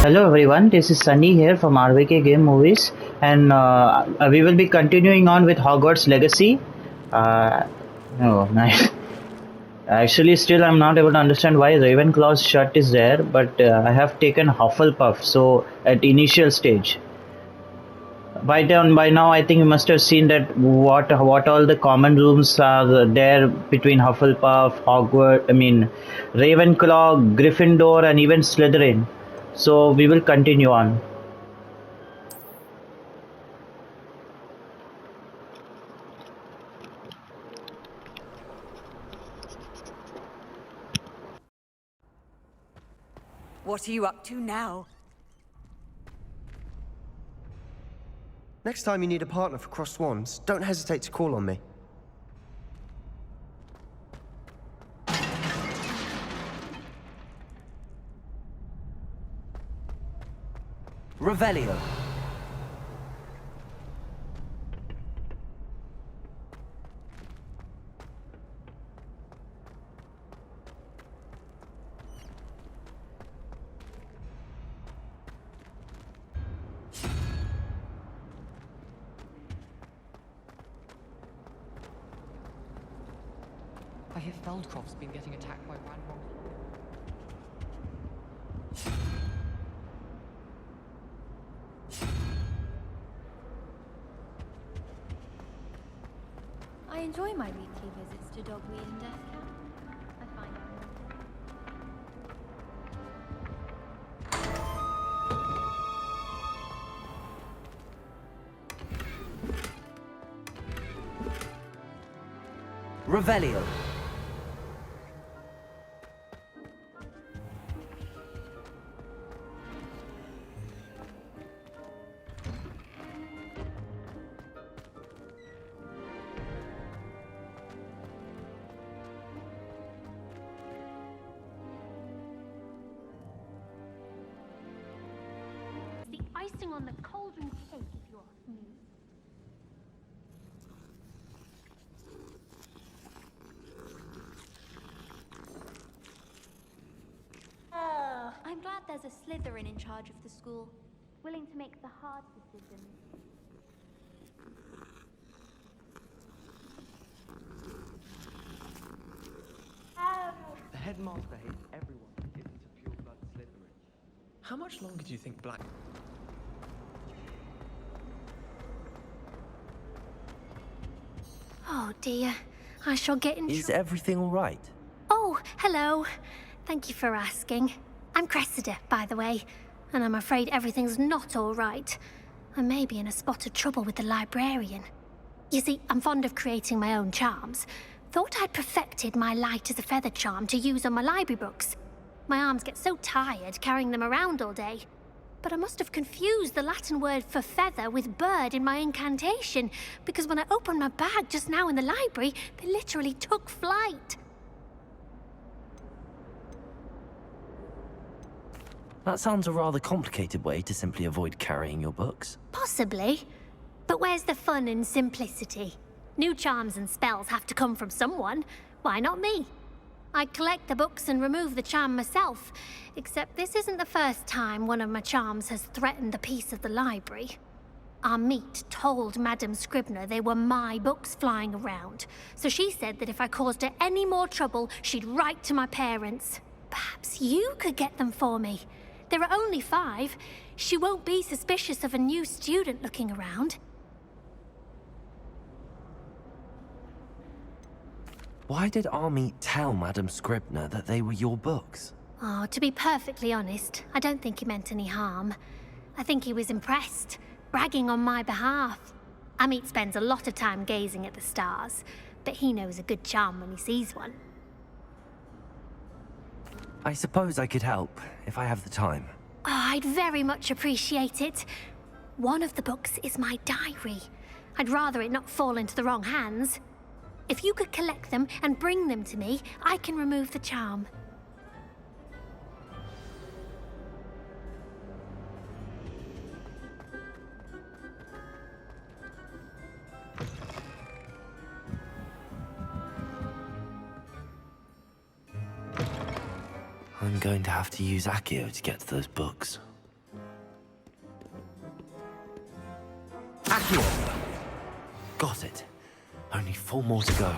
Hello everyone, this is Sunny here from RVK Game Movies, and we will be continuing on with Hogwarts Legacy. Uh, oh, nice. Actually, still I'm not able to understand why Ravenclaw's shirt is there, but I have taken Hufflepuff. So at initial stage, by now, I think you must have seen that what all the common rooms are there between Hufflepuff, Hogwarts. I mean, Ravenclaw, Gryffindor, and even Slytherin. So we will continue on. What are you up to now? Next time you need a partner for Cross Swans, don't hesitate to call on me. Revelio. I hear Feldcroft's been getting attacked by random. I enjoy my weekly visits to Dogweed and Death Camp. I find Revelio. it's the icing on the cauldron cake, if you ask me. I'm glad there's a Slytherin in charge of the school, willing to make the hard decisions. The headmaster hates everyone who isn't a pure-blood Slytherin. How much longer do you think Black... Oh dear, I shall get in Is everything all right? Oh, hello. Thank you for asking. I'm Cressida, by the way, and I'm afraid everything's not all right. I may be in a spot of trouble with the librarian. You see, I'm fond of creating my own charms. Thought I'd perfected my light as a feather charm to use on my library books. My arms get so tired carrying them around all day. But I must have confused the Latin word for feather with bird in my incantation, because when I opened my bag just now in the library, they literally took flight. That sounds a rather complicated way to simply avoid carrying your books. Possibly. But where's the fun in simplicity? New charms and spells have to come from someone. Why not me? I collect the books and remove the charm myself, except this isn't the first time one of my charms has threatened the peace of the library. Our meet told Madame Scribner they were my books flying around, so she said that if I caused her any more trouble, she'd write to my parents. Perhaps you could get them for me. There are only 5. She won't be suspicious of a new student looking around. Why did Army tell Madame Scribner that they were your books? Oh, to be perfectly honest, I don't think he meant any harm. I think he was impressed, bragging on my behalf. Amit spends a lot of time gazing at the stars, but he knows a good charm when he sees one. I suppose I could help, if I have the time. Oh, I'd very much appreciate it. One of the books is my diary. I'd rather it not fall into the wrong hands. If you could collect them and bring them to me, I can remove the charm. I'm going to have to use Accio to get to those books. Got it. Only 4 more to go.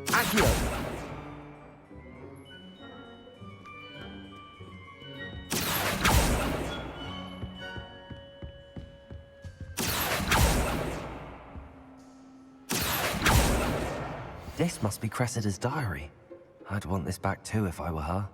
Accio! This must be Cressida's diary. I'd want this back too if I were her.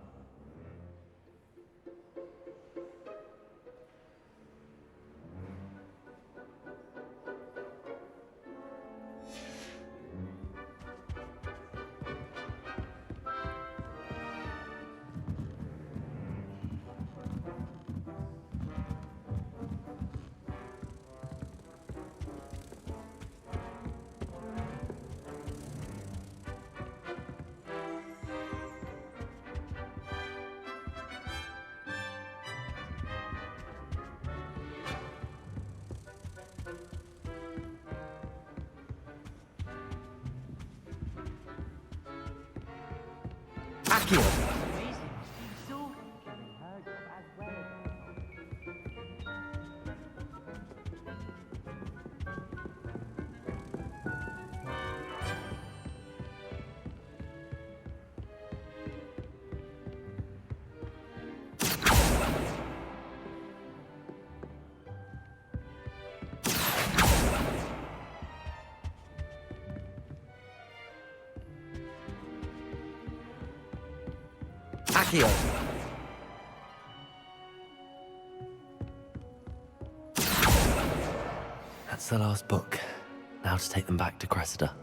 Accio! Accio! That's the last book. Now to take them back to Cressida.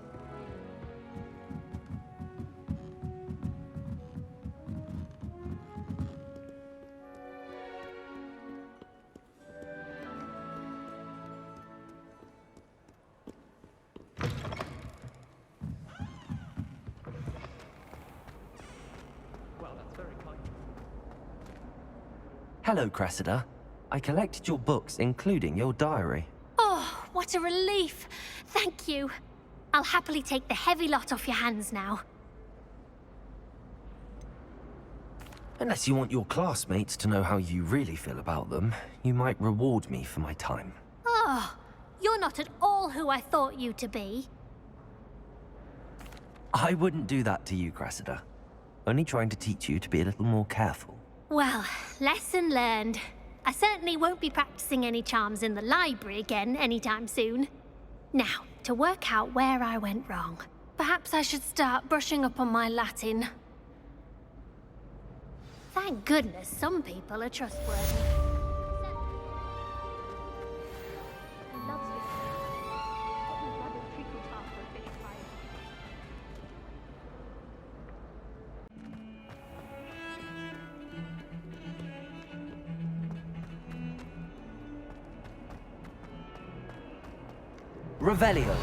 Hello, Cressida. I collected your books, including your diary. Oh, what a relief. Thank you. I'll happily take the heavy lot off your hands now. Unless you want your classmates to know how you really feel about them, you might reward me for my time. Oh, you're not at all who I thought you to be. I wouldn't do that to you, Cressida. Only trying to teach you to be a little more careful. Well, lesson learned. I certainly won't be practicing any charms in the library again anytime soon. Now, to work out where I went wrong. Perhaps I should start brushing up on my Latin. Thank goodness some people are trustworthy. Revelio.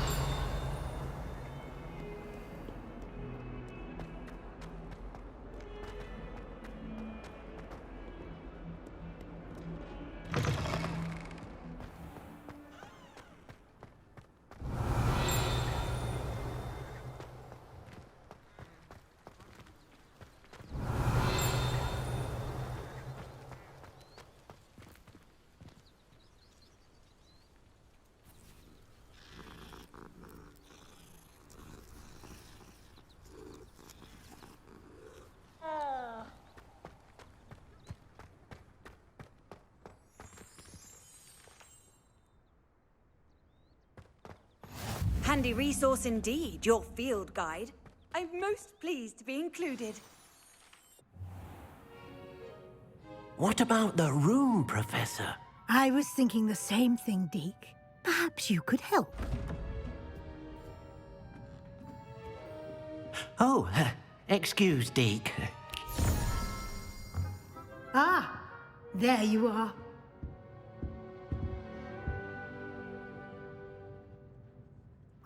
Handy resource indeed, your field guide. I'm most pleased to be included. What about the room, Professor? I was thinking the same thing, Deke. Perhaps you could help. Oh, Excuse, Deke. Ah, there you are.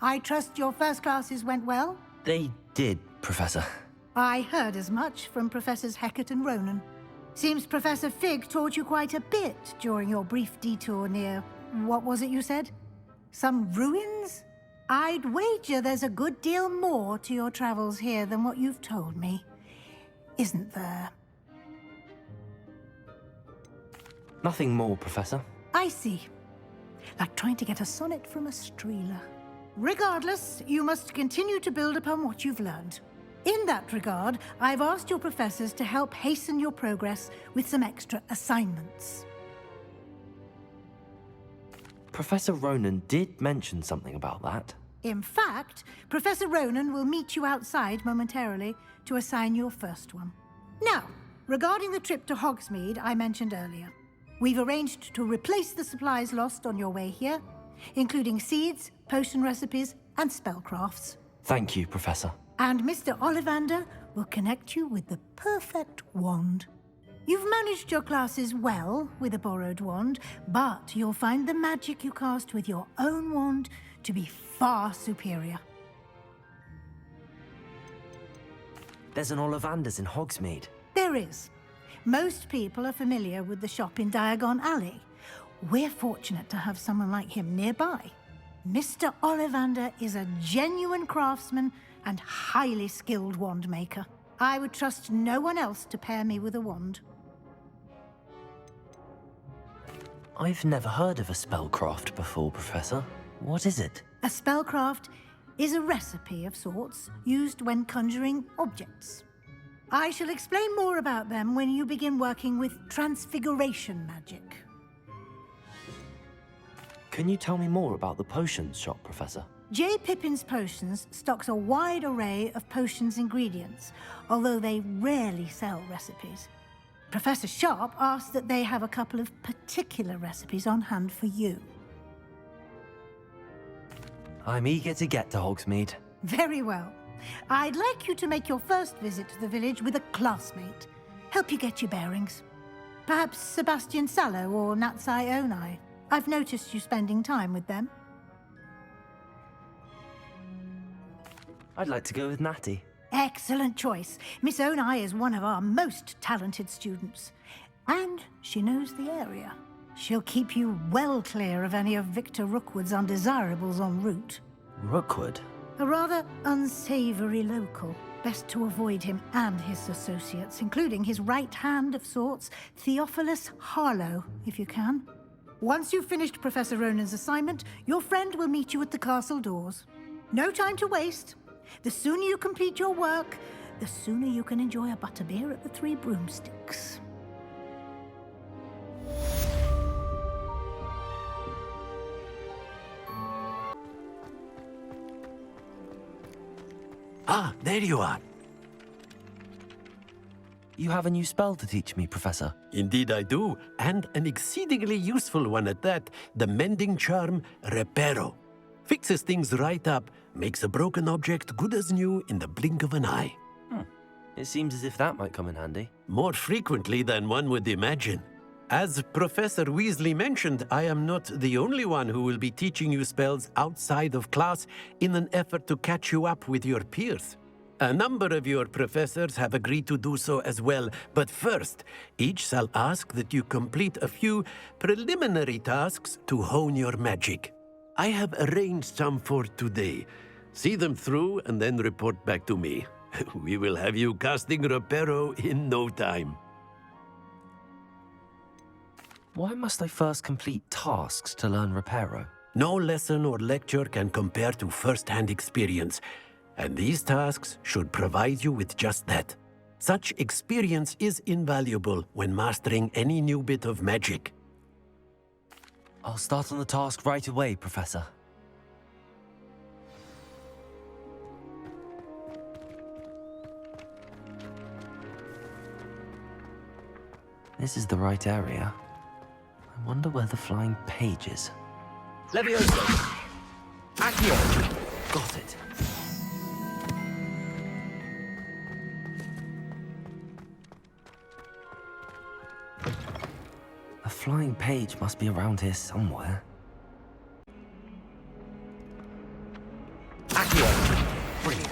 I trust your first classes went well? They did, Professor. I heard as much from Professors Hecat and Ronan. Seems Professor Fig taught you quite a bit during your brief detour near... what was it you said? Some ruins? I'd wager there's a good deal more to your travels here than what you've told me. Isn't there? Nothing more, Professor. I see. Like trying to get a sonnet from a streeler. Regardless, you must continue to build upon what you've learned. In that regard, I've asked your professors to help hasten your progress with some extra assignments. Professor Ronan did mention something about that. In fact, Professor Ronan will meet you outside momentarily to assign your first one. Now, regarding the trip to Hogsmeade I mentioned earlier, we've arranged to replace the supplies lost on your way here, including seeds, potion recipes, and spellcrafts. Thank you, Professor. And Mr. Ollivander will connect you with the perfect wand. You've managed your classes well with a borrowed wand, but you'll find the magic you cast with your own wand to be far superior. There's an Ollivander's in Hogsmeade. There is. Most people are familiar with the shop in Diagon Alley. We're fortunate to have someone like him nearby. Mr. Ollivander is a genuine craftsman and highly skilled wand maker. I would trust no one else to pair me with a wand. I've never heard of a spellcraft before, Professor. What is it? A spellcraft is a recipe of sorts used when conjuring objects. I shall explain more about them when you begin working with transfiguration magic. Can you tell me more about the potions shop, Professor? J. Pippin's Potions stocks a wide array of potions ingredients, although they rarely sell recipes. Professor Sharp asked that they have a couple of particular recipes on hand for you. I'm eager to get to Hogsmeade. Very well. I'd like you to make your first visit to the village with a classmate. Help you get your bearings. Perhaps Sebastian Sallow or Natsai Onai. I've noticed you spending time with them. I'd like to go with Natty. Excellent choice. Miss Onai is one of our most talented students. And she knows the area. She'll keep you well clear of any of Victor Rookwood's undesirables en route. Rookwood? A rather unsavory local. Best to avoid him and his associates, including his right hand of sorts, Theophilus Harlow, if you can. Once you've finished Professor Ronan's assignment, your friend will meet you at the castle doors. No time to waste. The sooner you complete your work, the sooner you can enjoy a butterbeer at the Three Broomsticks. Ah, there you are. You have a new spell to teach me, Professor. Indeed I do, and an exceedingly useful one at that. The mending charm, Reparo. Fixes things right up, makes a broken object good as new in the blink of an eye. It seems as if that might come in handy. More frequently than one would imagine. As Professor Weasley mentioned, I am not the only one who will be teaching you spells outside of class in an effort to catch you up with your peers. A number of your professors have agreed to do so as well, but first, each shall ask that you complete a few preliminary tasks to hone your magic. I have arranged some for today. See them through and then report back to me. We will have you casting Reparo in no time. Why must I first complete tasks to learn Reparo? No lesson or lecture can compare to first-hand experience, and these tasks should provide you with just that. Such experience is invaluable when mastering any new bit of magic. I'll start on the task right away, Professor. This is the right area. I wonder where the flying page is. Levioso! Accio! Got it. flying page must be around here somewhere. Accio! Brilliant.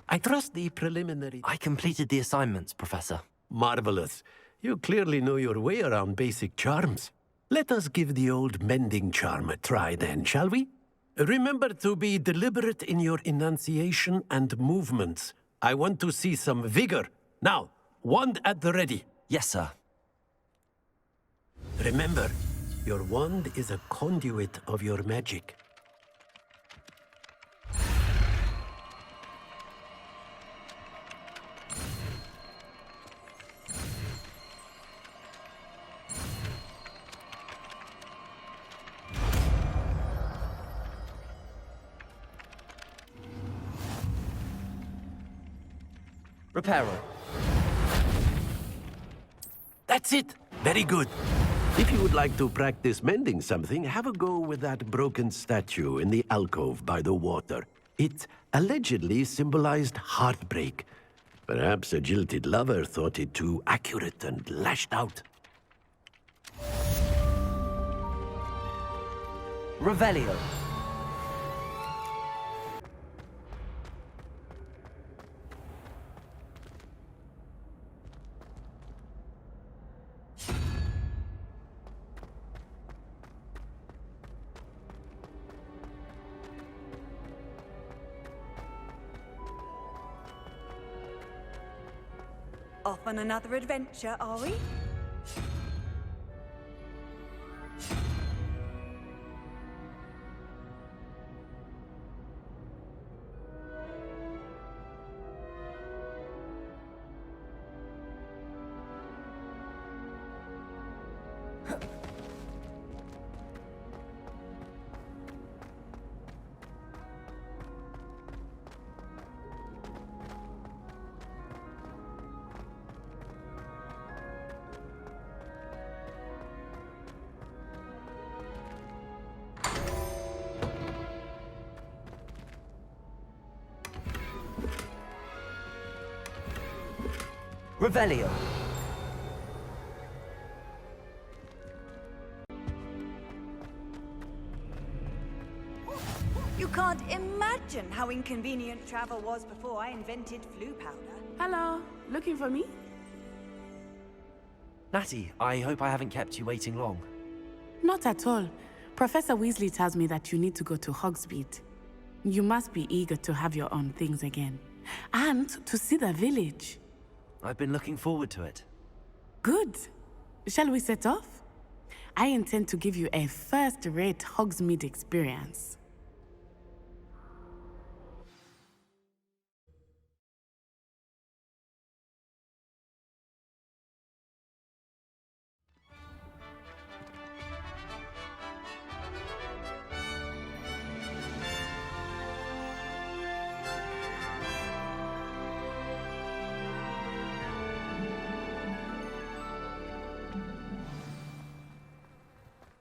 I trust the preliminary... I completed the assignments, Professor. Marvelous. You clearly know your way around basic charms. Let us give the old mending charm a try then, shall we? Remember to be deliberate in your enunciation and movements. I want to see some vigor. Now, wand at the ready. Yes, sir. Remember, your wand is a conduit of your magic. Reparo. That's it! Very good. If you would like to practice mending something, have a go with that broken statue in the alcove by the water. It allegedly symbolized heartbreak. Perhaps a jilted lover thought it too accurate and lashed out. Revelio. Off on another adventure, are we? Revelio. You can't imagine how inconvenient travel was before I invented flu powder. Hello, looking for me? Natty, I hope I haven't kept you waiting long. Not at all. Professor Weasley tells me that you need to go to Hogsmeade. You must be eager to have your own things again. And to see the village. I've been looking forward to it. Good. Shall we set off? I intend to give you a first-rate Hogsmeade experience.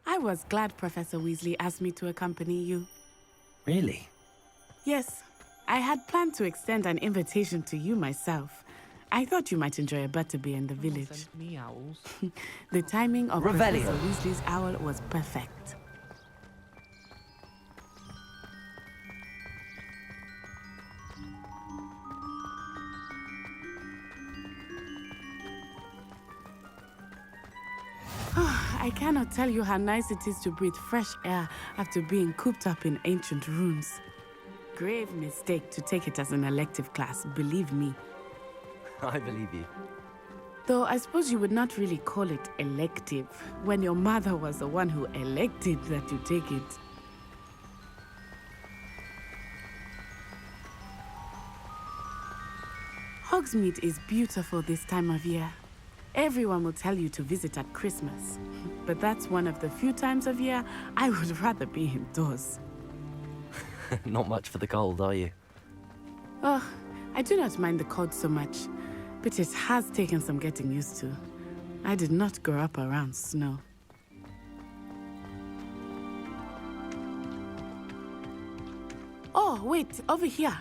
I was glad Professor Weasley asked me to accompany you. Really? Yes, I had planned to extend an invitation to you myself. I thought you might enjoy a butterbeer in the village. Send me owls. The timing of Revelio. Professor Weasley's owl was perfect. I cannot tell you how nice it is to breathe fresh air after being cooped up in ancient rooms. Grave mistake to take it as an elective class, believe me. I believe you. Though I suppose you would not really call it elective when your mother was the one who elected that you take it. Hogsmeade is beautiful this time of year. Everyone will tell you to visit at Christmas, but that's one of the few times of year I would rather be indoors. Not much for the cold, are you? Oh, I do not mind the cold so much, but it has taken some getting used to. I did not grow up around snow. Oh, wait, over here.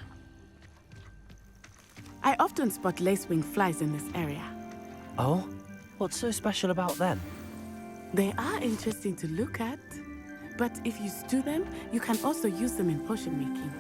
I often spot lacewing flies in this area. Oh? What's so special about them? They are interesting to look at, but if you stew them, you can also use them in potion making.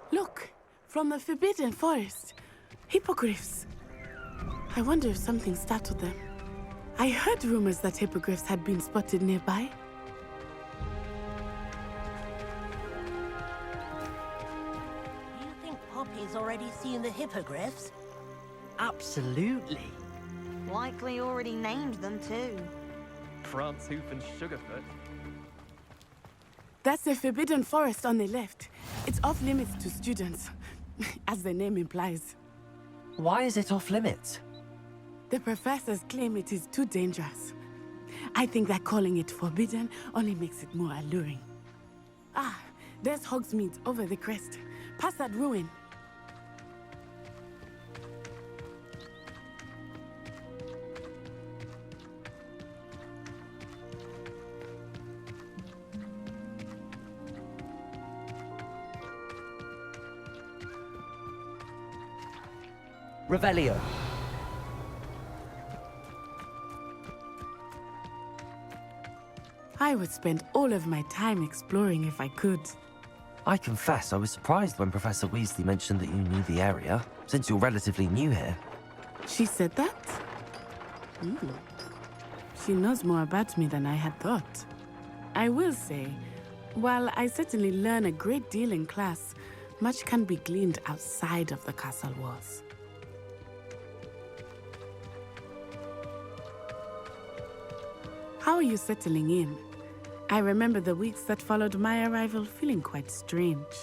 Look, from the Forbidden Forest. Hippogriffs. I wonder if something startled them. I heard rumors that hippogriffs had been spotted nearby. You think Poppy's already seen the hippogriffs? Absolutely. Likely already named them too. France Hoof and Sugarfoot. That's the Forbidden Forest on the left. It's off limits to students, as the name implies. Why is it off limits? The professors claim it is too dangerous. I think that calling it forbidden only makes it more alluring. Ah, there's Hogsmeade over the crest. Past that ruin. Revelio. I would spend all of my time exploring if I could. I confess I was surprised when Professor Weasley mentioned that you knew the area, since you're relatively new here. She said that? She knows more about me than I had thought. I will say, while I certainly learn a great deal in class, much can be gleaned outside of the castle walls. How are you settling in? I remember the weeks that followed my arrival feeling quite strange.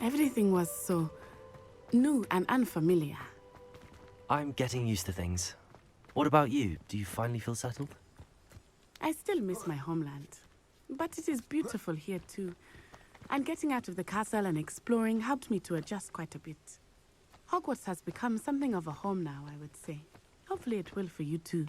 Everything was so new and unfamiliar. I'm getting used to things. What about you? Do you finally feel settled? I still miss my homeland, but it is beautiful here too. And getting out of the castle and exploring helped me to adjust quite a bit. Hogwarts has become something of a home now, I would say. Hopefully it will for you too.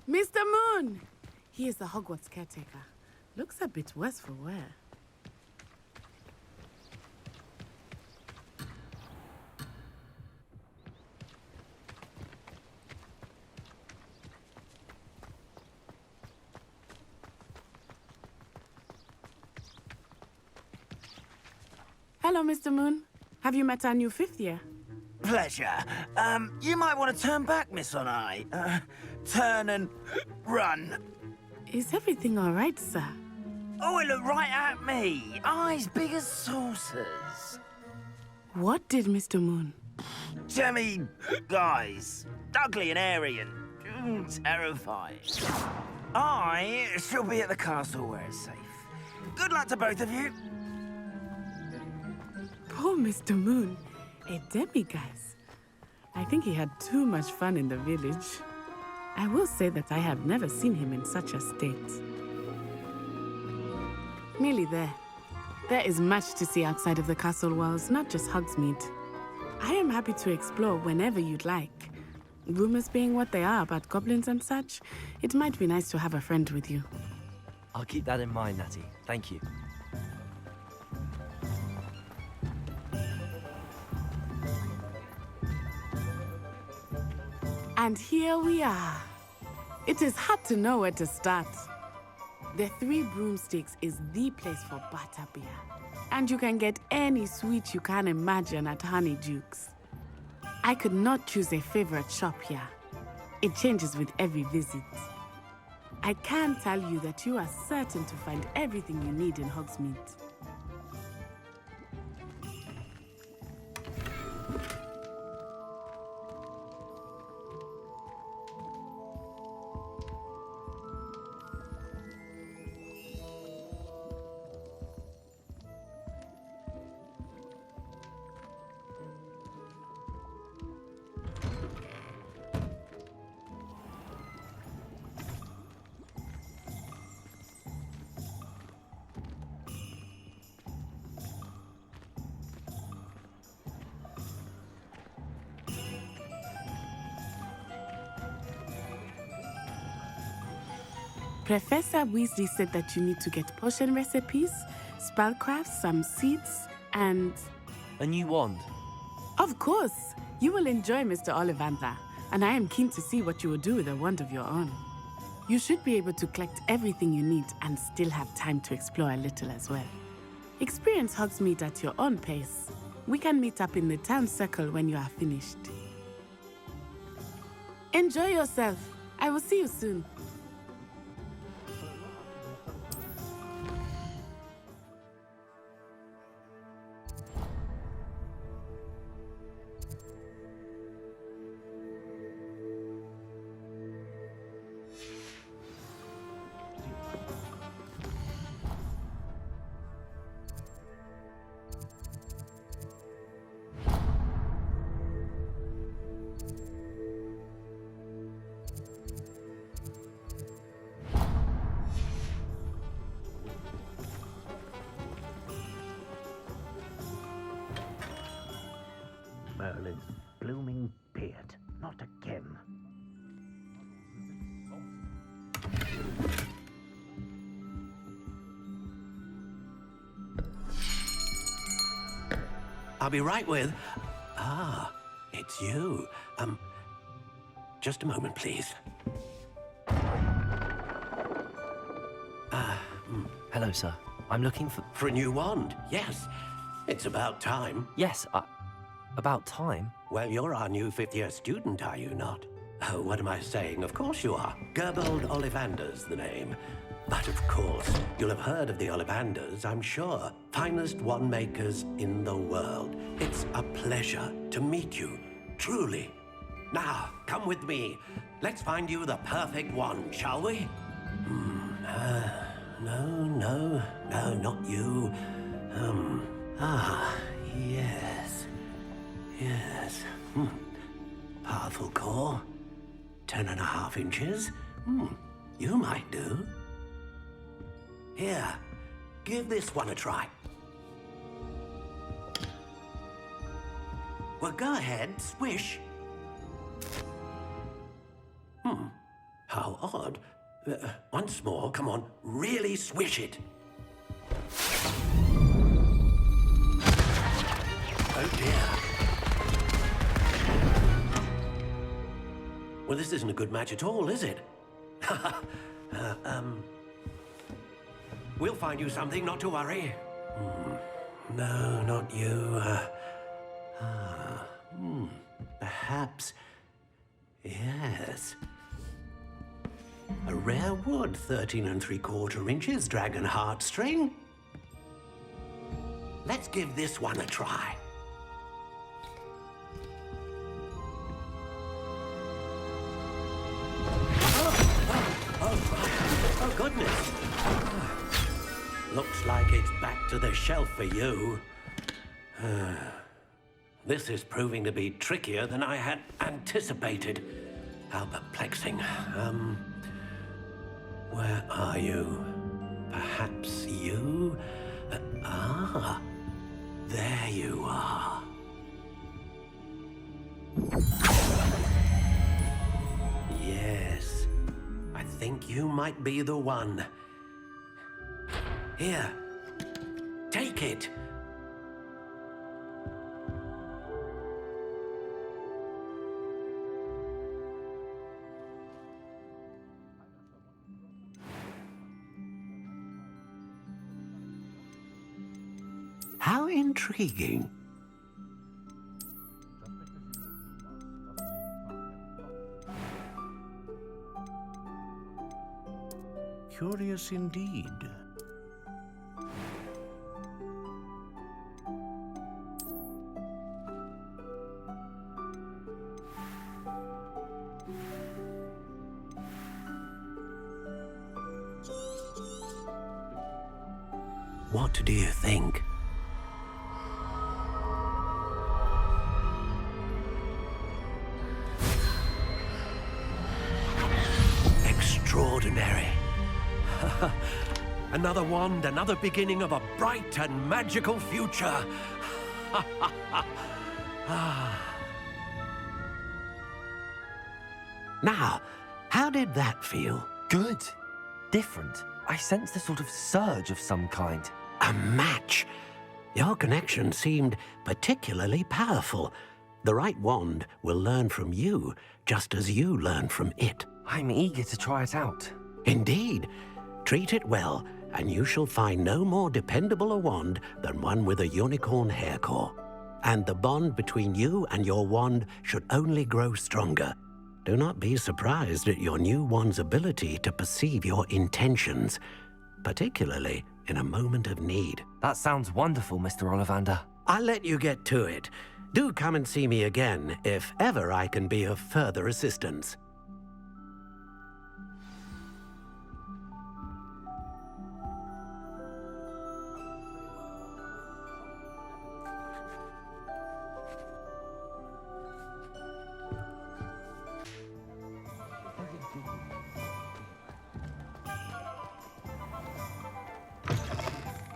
Mr. Moon! He is the Hogwarts caretaker. Looks a bit worse for wear. Hello, Mr. Moon. Have you met our new fifth year? Pleasure. You might want to turn back, Miss Onai. Turn and run. Is everything all right, sir? Oh, it looked right at me. Eyes big as saucers. What did Mr. Moon? Jemmy guys. Ugly and airy and terrifying. I shall be at the castle where it's safe. Good luck to both of you. Poor Mr. Moon. A demiguise. I think he had too much fun in the village. I will say that I have never seen him in such a state. Nearly there. There is much to see outside of the castle walls, not just Hogsmeade. I am happy to explore whenever you'd like. Rumors being what they are about goblins and such, it might be nice to have a friend with you. I'll keep that in mind, Natty. Thank you. And here we are. It is hard to know where to start. The Three Broomsticks is the place for butterbeer. And you can get any sweet you can imagine at Honeydukes. I could not choose a favorite shop here. It changes with every visit. I can tell you that you are certain to find everything you need in Hogsmeade. Professor Weasley said that you need to get potion recipes, spellcrafts, some seeds, and... A new wand. Of course! You will enjoy Mr. Ollivander, and I am keen to see what you will do with a wand of your own. You should be able to collect everything you need and still have time to explore a little as well. Experience Hogsmeade at your own pace. We can meet up in the town circle when you are finished. Enjoy yourself. I will see you soon. Merlin's blooming beard. Not again. I'll be right with... Ah, it's you. Just a moment, please. Hello, sir. I'm looking for... For a new wand, yes. It's about time. Yes, about time? Well, you're our new fifth-year student, are you not? Oh, what am I saying? Of course you are. Gerbold Ollivander's the name. But of course, you'll have heard of the Ollivanders, I'm sure. Finest wand makers in the world. It's a pleasure to meet you, truly. Now, come with me. Let's find you the perfect wand, shall we? No, not you. Yes. Powerful core. 10.5 inches. You might do. Here, give this one a try. Well, go ahead, swish. How odd. Once more, come on, really swish it. Oh dear. Well, this isn't a good match at all, is it? We'll find you something, not to worry. No, not you. Perhaps... Yes. A rare wood, 13 3/4 inches, dragon heartstring. Let's give this one a try. Oh, goodness. Looks like it's back to the shelf for you. This is proving to be trickier than I had anticipated. How perplexing. Where are you? Perhaps you? There you are. Yes, I think you might be the one. Here, take it. How intriguing. Curious indeed. What do you think? Extraordinary. Another wand, another beginning of a bright and magical future. Now, how did that feel? Good. Different. I sensed a sort of surge of some kind. A match. Your connection seemed particularly powerful. The right wand will learn from you, just as you learn from it. I'm eager to try it out. Indeed. Treat it well, and you shall find no more dependable a wand than one with a unicorn hair core. And the bond between you and your wand should only grow stronger. Do not be surprised at your new wand's ability to perceive your intentions, particularly in a moment of need. That sounds wonderful, Mr. Ollivander. I'll let you get to it. Do come and see me again if ever I can be of further assistance.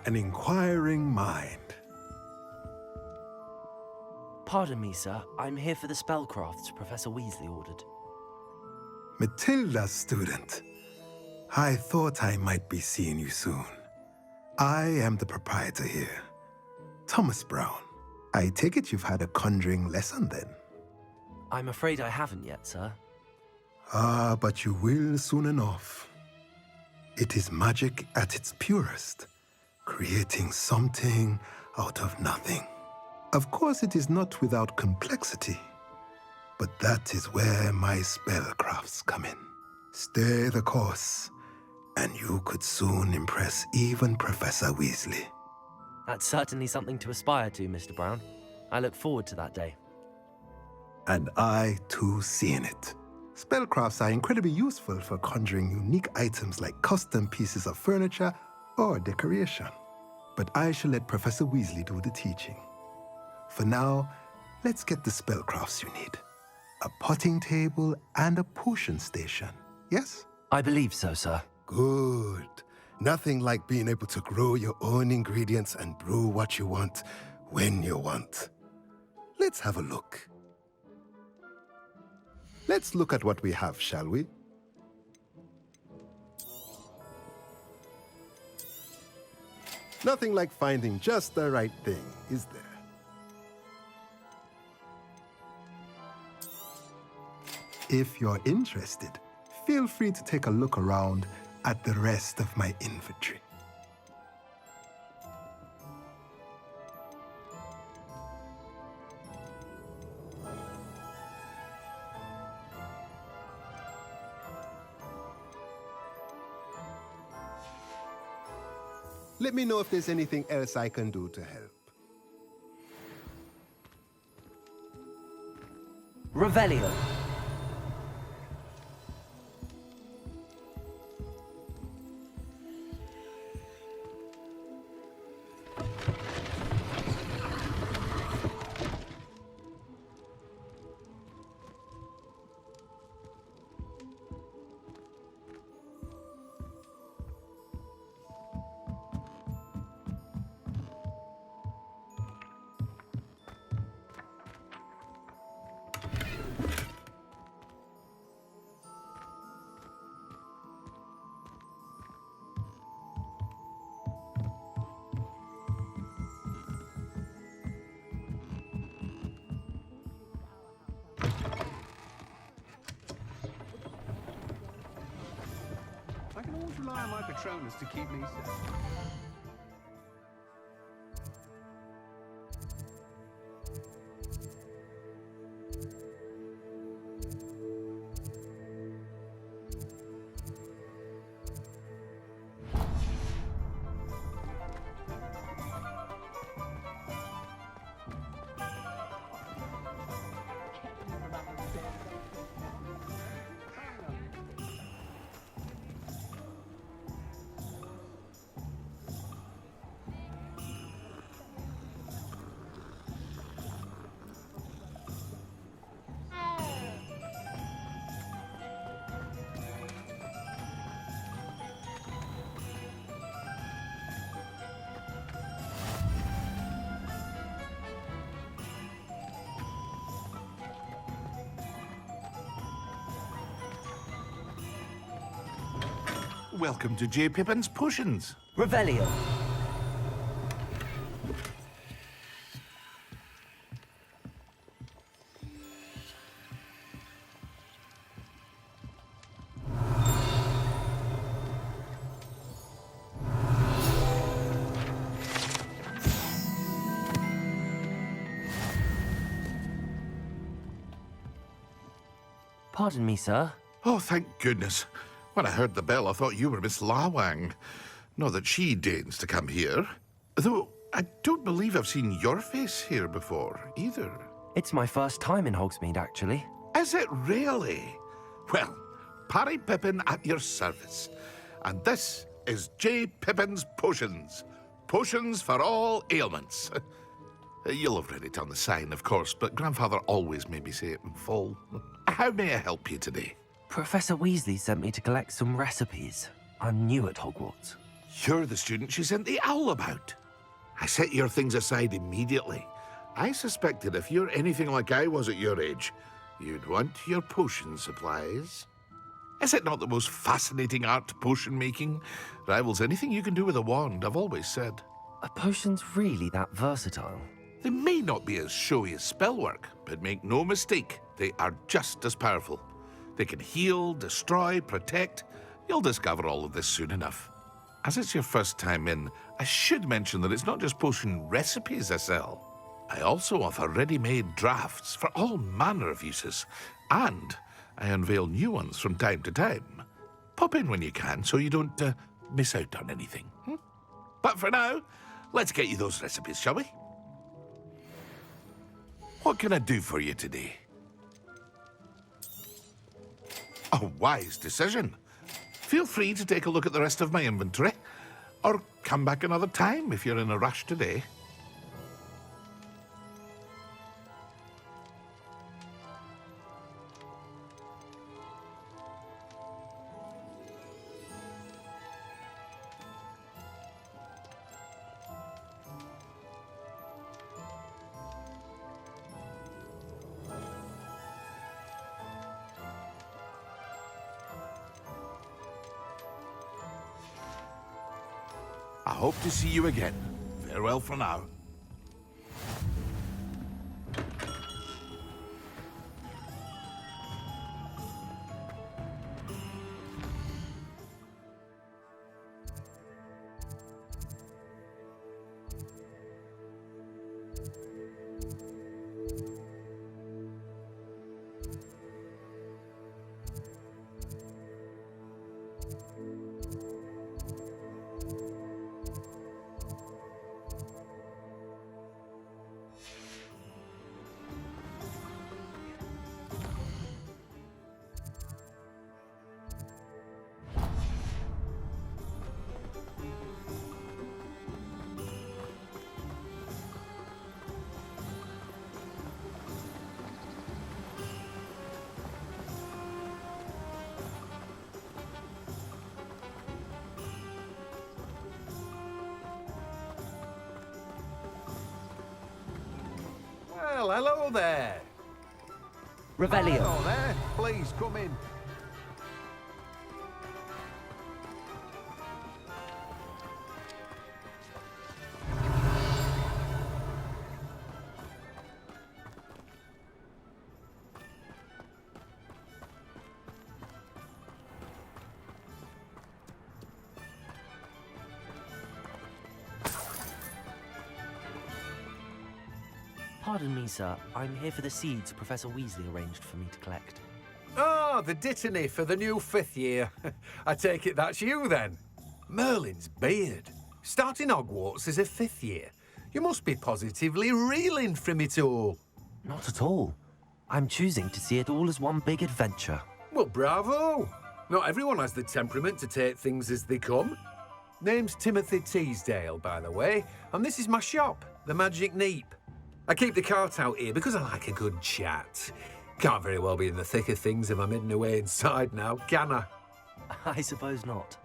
An inquiring mind. Pardon me, sir. I'm here for the spellcrafts Professor Weasley ordered. Matilda's student. I thought I might be seeing you soon. I am the proprietor here, Thomas Brown. I take it you've had a conjuring lesson then? I'm afraid I haven't yet, sir. Ah, but you will soon enough. It is magic at its purest, creating something out of nothing. Of course, it is not without complexity, but that is where my spellcrafts come in. Stay the course, and you could soon impress even Professor Weasley. That's certainly something to aspire to, Mr. Brown. I look forward to that day. And I, too, see in it. Spellcrafts are incredibly useful for conjuring unique items like custom pieces of furniture or decoration. But I shall let Professor Weasley do the teaching. For now, let's get the spellcrafts you need. A potting table and a potion station, yes? I believe so, sir. Good. Nothing like being able to grow your own ingredients and brew what you want when you want. Let's have a look. Let's look at what we have, shall we? Nothing like finding just the right thing, is there? If you're interested, feel free to take a look around at the rest of my inventory. Let me know if there's anything else I can do to help. Revelio. I can always rely on my Patronus to keep me safe. Welcome to J. Pippin's Potions. Revelio. Pardon me, sir. Oh, thank goodness. When I heard the bell, I thought you were Miss Lawang. Not that she deigns to come here. Though, I don't believe I've seen your face here before, either. It's my first time in Hogsmeade, actually. Is it really? Well, Parry Pippin at your service. And this is J. Pippin's Potions. Potions for all ailments. You'll have read it on the sign, of course, but Grandfather always made me say it in full. How may I help you today? Professor Weasley sent me to collect some recipes. I'm new at Hogwarts. You're the student she sent the owl about. I set your things aside immediately. I suspected if you're anything like I was at your age, you'd want your potion supplies. Is it not the most fascinating art, potion making? Rivals anything you can do with a wand, I've always said. Are potions really that versatile? They may not be as showy as spellwork, but make no mistake, they are just as powerful. They can heal, destroy, protect. You'll discover all of this soon enough. As it's your first time in, I should mention that it's not just potion recipes I sell. I also offer ready-made drafts for all manner of uses, and I unveil new ones from time to time. Pop in when you can so you don't miss out on anything. But for now, let's get you those recipes, shall we? What can I do for you today? A wise decision. Feel free to take a look at the rest of my inventory, or come back another time if you're in a rush today. I hope to see you again. Farewell for now. Well, hello there. Revelio. Hello there. Please come in. Pardon me, sir. I'm here for the seeds Professor Weasley arranged for me to collect. Ah, the dittany for the new 5th year. I take it that's you, then. Merlin's beard. Starting Hogwarts as a 5th year. You must be positively reeling from it all. Not at all. I'm choosing to see it all as one big adventure. Well, bravo. Not everyone has the temperament to take things as they come. Name's Timothy Teasdale, by the way, and this is my shop, the Magic Neep. I keep the cart out here because I like a good chat. Can't very well be in the thick of things if I'm hidden away inside now, can I? I suppose not.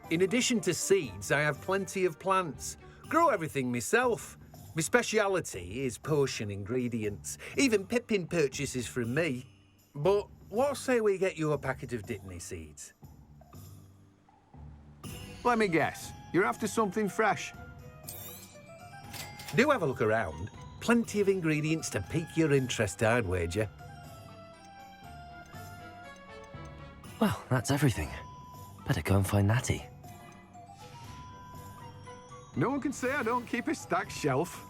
In addition to seeds, I have plenty of plants. Grow everything myself. My speciality is potion ingredients. Even Pippin purchases from me. But what say we get you a packet of dittany seeds? Let me guess. You're after something fresh. Do have a look around. Plenty of ingredients to pique your interest, I'd wager. Well, that's everything. Better go and find Natty. No one can say I don't keep a stacked shelf.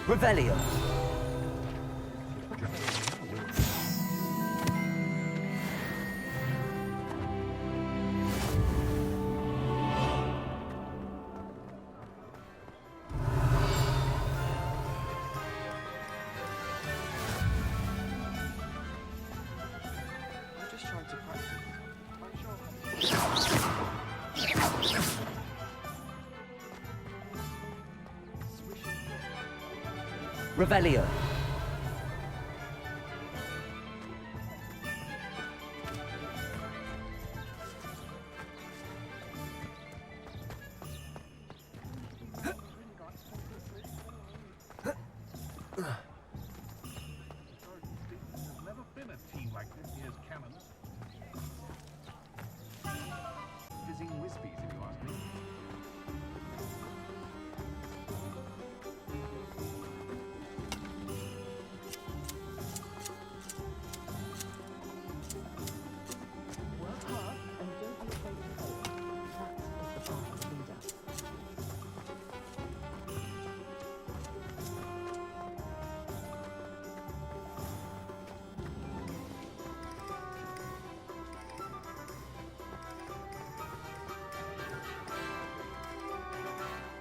Revelio. Revelio. There's never been a team like this year's cannons. Fizzing wispies, if you ask me.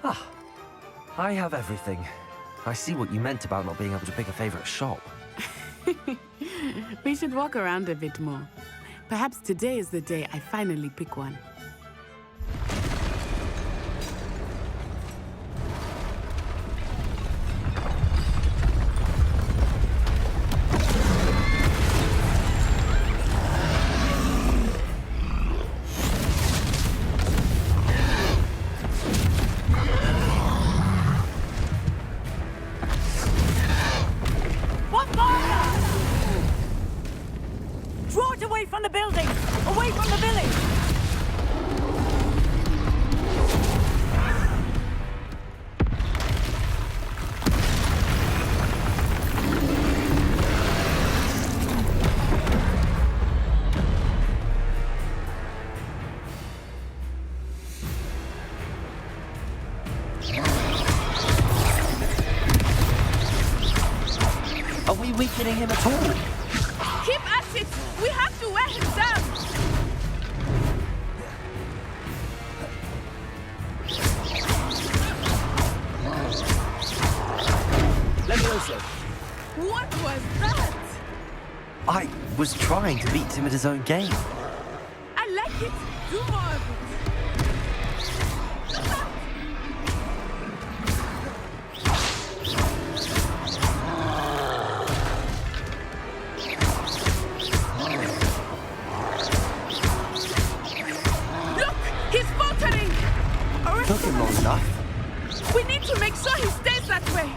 Ah, I have everything. I see what you meant about not being able to pick a favorite shop. We should walk around a bit more. Perhaps today is the day I finally pick one. Draw it away from the building! Away from the village! Are we weakening him at all? Keep at it! We have to wear him down! Levioso. What was that? I was trying to beat him at his own game. I like it. Do more of it. Took him long enough. We need to make sure he stays that way.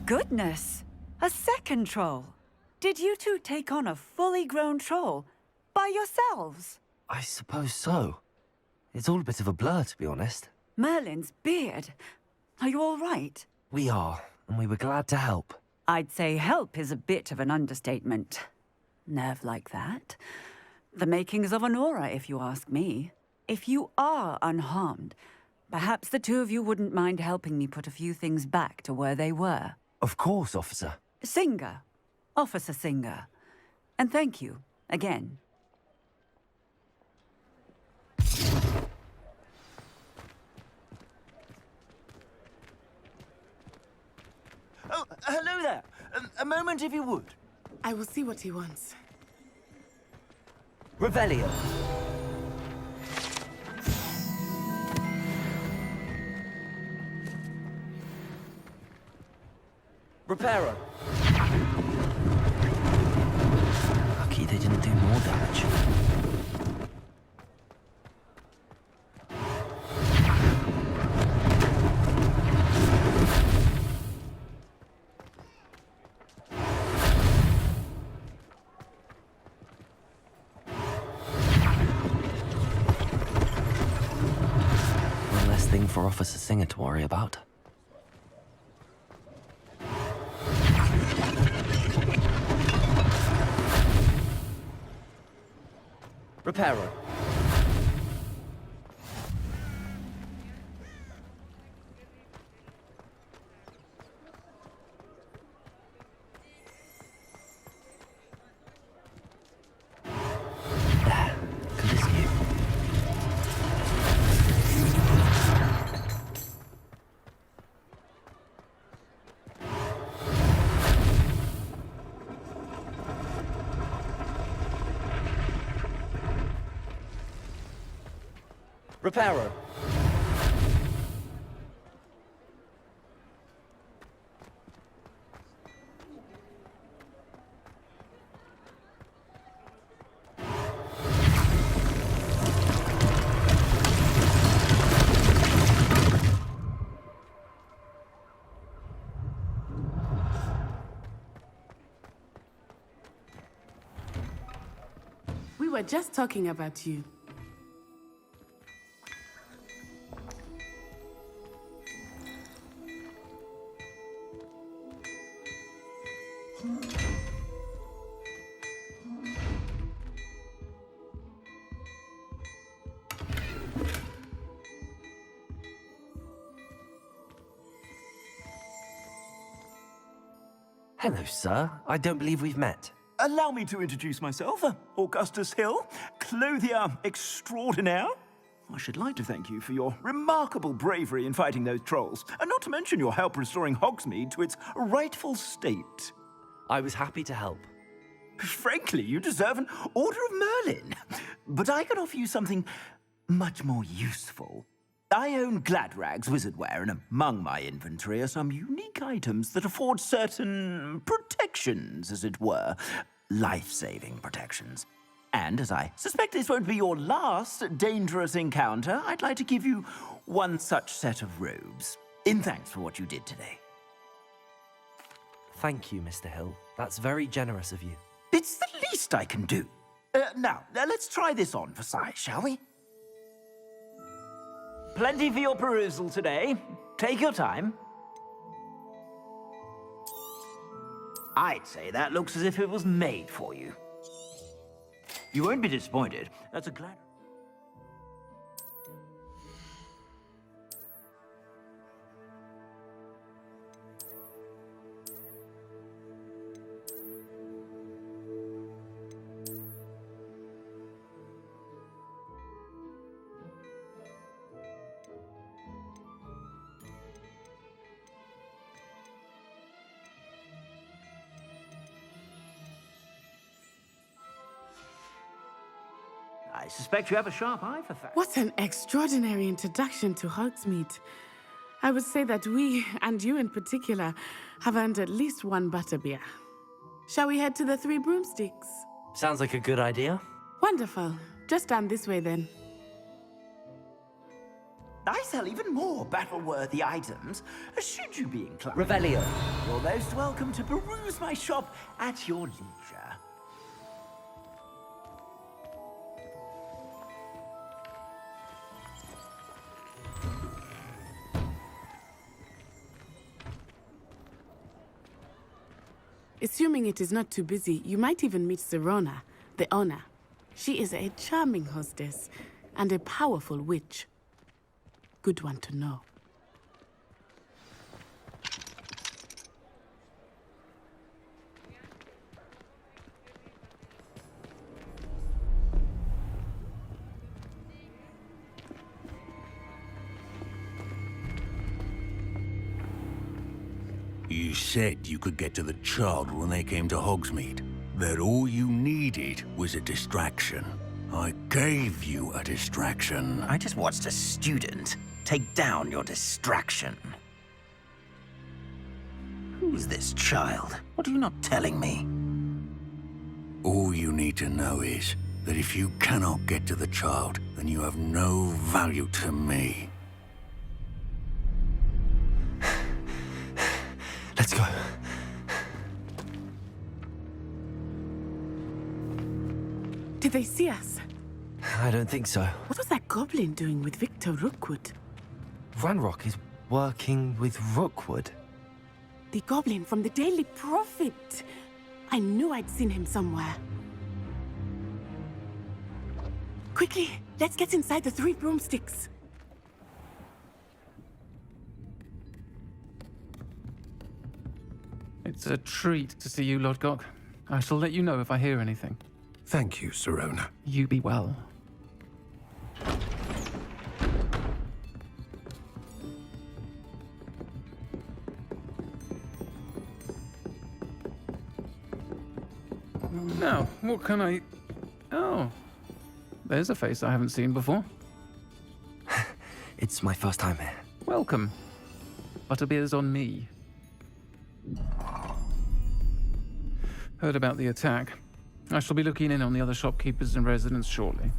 Goodness! A second troll! Did you two take on a fully grown troll by yourselves? I suppose so. It's all a bit of a blur, to be honest. Merlin's beard. Are you all right? We are, and we were glad to help. I'd say help is a bit of an understatement. Nerve like that. The makings of an aura, if you ask me. If you are unharmed, Perhaps the two of you wouldn't mind helping me put a few things back to where they were. Of course, officer. Singer. Officer Singer. And thank you, again. Oh, hello there. A moment, if you would. I will see what he wants. Revelio. Reparo. Lucky they didn't do more damage. One less thing for Officer Singer to worry about. Reparo. Continue. Reparo. We were just talking about you. Hello, sir. I don't believe we've met. Allow me to introduce myself. Augustus Hill, clothier extraordinaire. I should like to thank you for your remarkable bravery in fighting those trolls, and not to mention your help restoring Hogsmeade to its rightful state. I was happy to help. Frankly, you deserve an Order of Merlin. But I can offer you something much more useful. I own Gladrag's wizardware, and among my inventory are some unique items that afford certain protections, as it were. Life-saving protections. And as I suspect this won't be your last dangerous encounter, I'd like to give you one such set of robes, in thanks for what you did today. Thank you, Mr. Hill. That's very generous of you. It's the least I can do. Now, let's try this on for size, shall we? Plenty for your perusal today. Take your time. I'd say that looks as if it was made for you. You won't be disappointed. That's a glad... I suspect you have a sharp eye for facts. What an extraordinary introduction to Hogsmeade. I would say that we, and you in particular, have earned at least one butterbeer. Shall we head to the Three Broomsticks? Sounds like a good idea. Wonderful. Just down this way then. I sell even more battle-worthy items, should you be inclined. Revelio. You're most welcome to peruse my shop at your leisure. Assuming it is not too busy, you might even meet Sirona, the owner. She is a charming hostess and a powerful witch. good one to know. You said you could get to the child when they came to Hogsmeade. That all you needed was a distraction. I gave you a distraction. I just watched a student take down your distraction. Who's this child? What are you not telling me? All you need to know is that if you cannot get to the child, then you have no value to me. Let's go. Did they see us? I don't think so. What was that goblin doing with Victor Rookwood? Ranrock is working with Rookwood. The goblin from the Daily Prophet. I knew I'd seen him somewhere. Quickly, let's get inside the 3 broomsticks. It's a treat to see you, Lodgok. I shall let you know if I hear anything. Thank you, Sirona. You be well. Now, what can I... Oh, there's a face I haven't seen before. It's my first time here. Welcome. Butterbeer's on me. Heard about the attack. I shall be looking in on the other shopkeepers and residents shortly.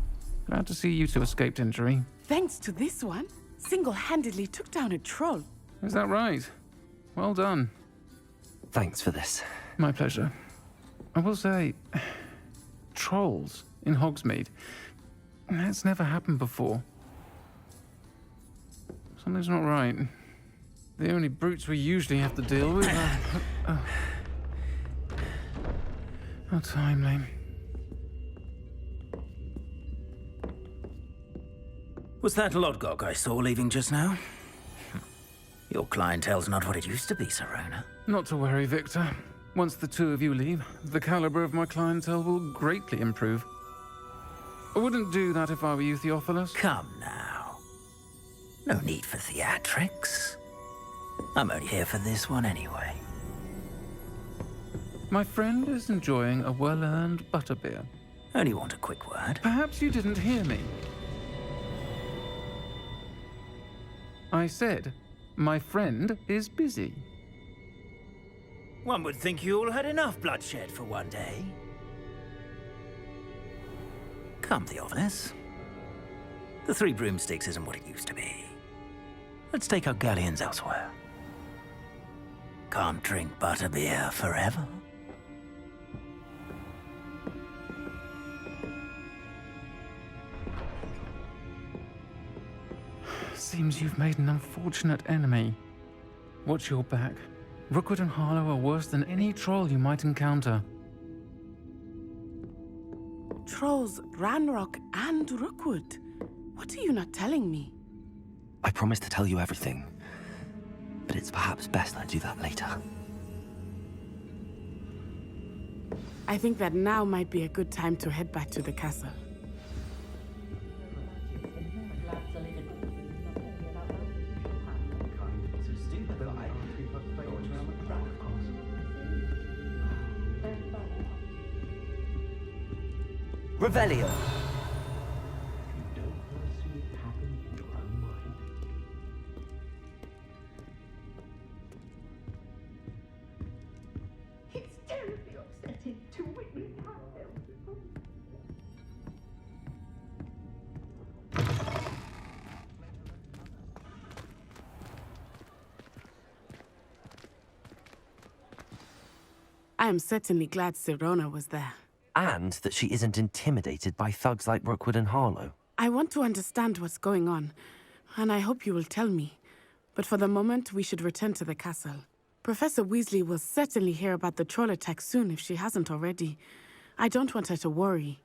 Glad to see you two escaped injury. Thanks to this one, single-handedly took down a troll. Is that right? Well done. Thanks for this. My pleasure. I will say, trolls in Hogsmeade. That's never happened before. Something's not right. The only brutes we usually have to deal with are... How timely. Was that Lodgok I saw leaving just now? Your clientele's not what it used to be, Sirona. Not to worry, Victor. Once the two of you leave, the caliber of my clientele will greatly improve. I wouldn't do that if I were you, Theophilus. Come now. No need for theatrics. I'm only here for this one anyway. My friend is enjoying a well-earned butterbeer. Only want a quick word. Perhaps you didn't hear me. I said, my friend is busy. One would think you all had enough bloodshed for one day. Come, Theophilus. The 3 broomsticks isn't what it used to be. Let's take our galleons elsewhere. Can't drink butterbeer forever. Seems you've made an unfortunate enemy. Watch your back. Rookwood and Harlow are worse than any troll you might encounter. Trolls, Ranrock, and Rookwood. What are you not telling me? I promise to tell you everything, but it's perhaps best I do that later. I think that now might be a good time to head back to the castle. Revelio. It's terribly upsetting to witness how I am certainly glad Sirona was there. And that she isn't intimidated by thugs like Rookwood and Harlow. I want to understand what's going on, and I hope you will tell me. But for the moment, we should return to the castle. Professor Weasley will certainly hear about the troll attack soon if she hasn't already. I don't want her to worry.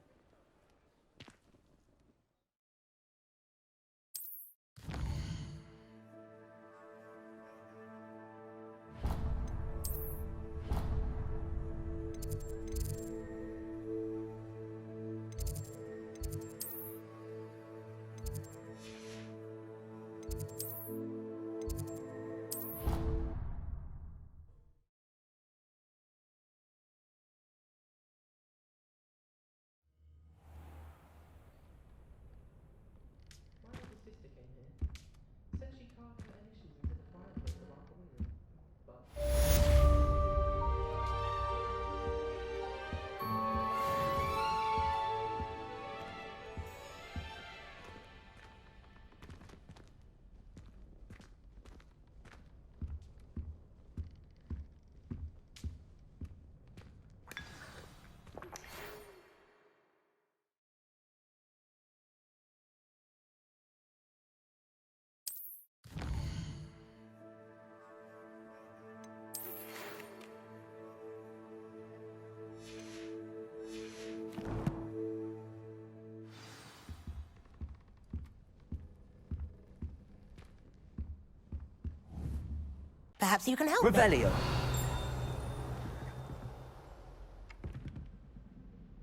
Perhaps you can help me. Revelio.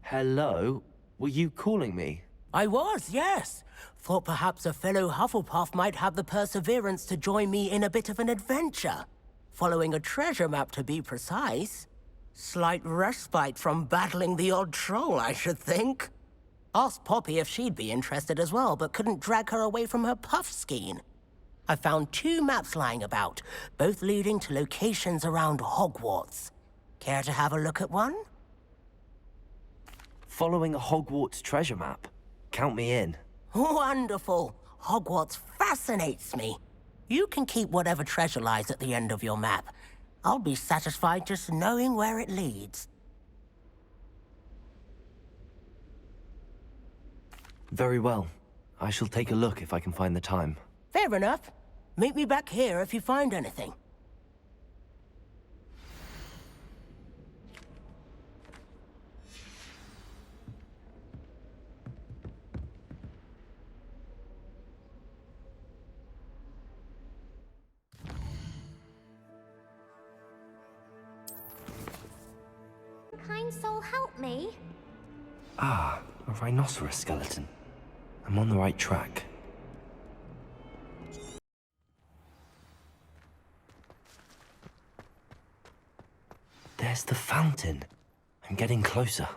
Hello? Were you calling me? I was, yes. Thought perhaps a fellow Hufflepuff might have the perseverance to join me in a bit of an adventure. Following a treasure map, to be precise. Slight respite from battling the odd troll, I should think. Asked Poppy if she'd be interested as well, but couldn't drag her away from her puff skein. I found 2 maps lying about, both leading to locations around Hogwarts. Care to have a look at one? Following a Hogwarts treasure map? Count me in. Wonderful. Hogwarts fascinates me. You can keep whatever treasure lies at the end of your map. I'll be satisfied just knowing where it leads. Very well. I shall take a look if I can find the time. Fair enough. Meet me back here if you find anything. Kind soul, help me. Ah, a rhinoceros skeleton. I'm on the right track. There's the fountain. I'm getting closer.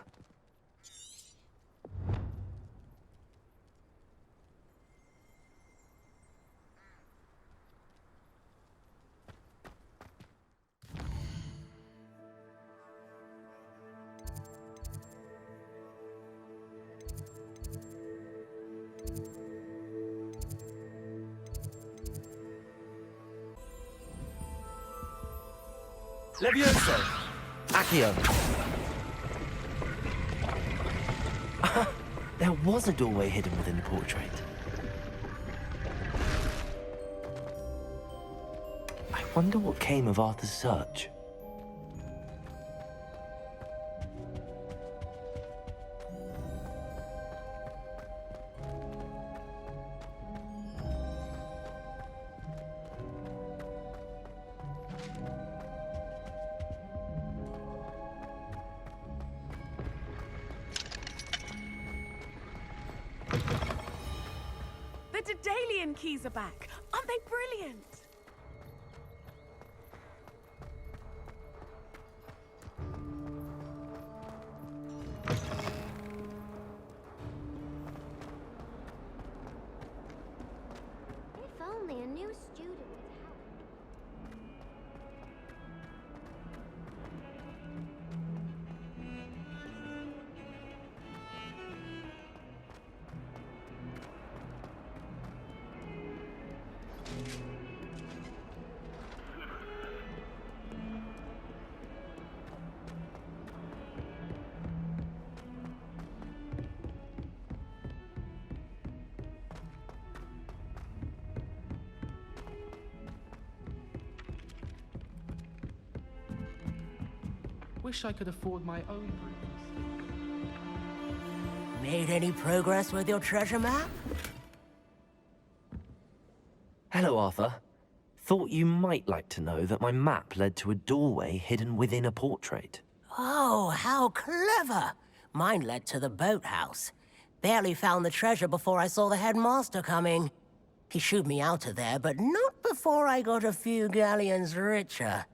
Levioso! Accio! There was a doorway hidden within the portrait. I wonder what came of Arthur's search. The Daedalian keys are back. Aren't they brilliant? If only a new student would help. Wish I could afford my own rooms. Made any progress with your treasure map? Hello, Arthur. Thought you might like to know that my map led to a doorway hidden within a portrait. Oh, how clever! Mine led to the boathouse. Barely found the treasure before I saw the headmaster coming. He shooed me out of there, but not before I got a few galleons richer.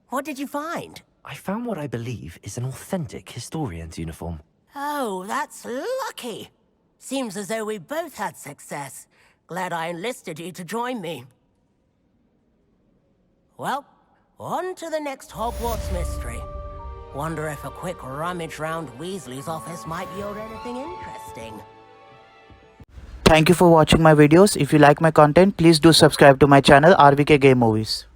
What did you find? I found what I believe is an authentic historian's uniform. Oh, that's lucky. Seems as though we both had success. Glad I enlisted you to join me. Well, on to the next Hogwarts mystery. Wonder if a quick rummage round Weasley's office might yield anything interesting. Thank you for watching my videos. If you like my content, please do subscribe to my channel RVK Game Movies.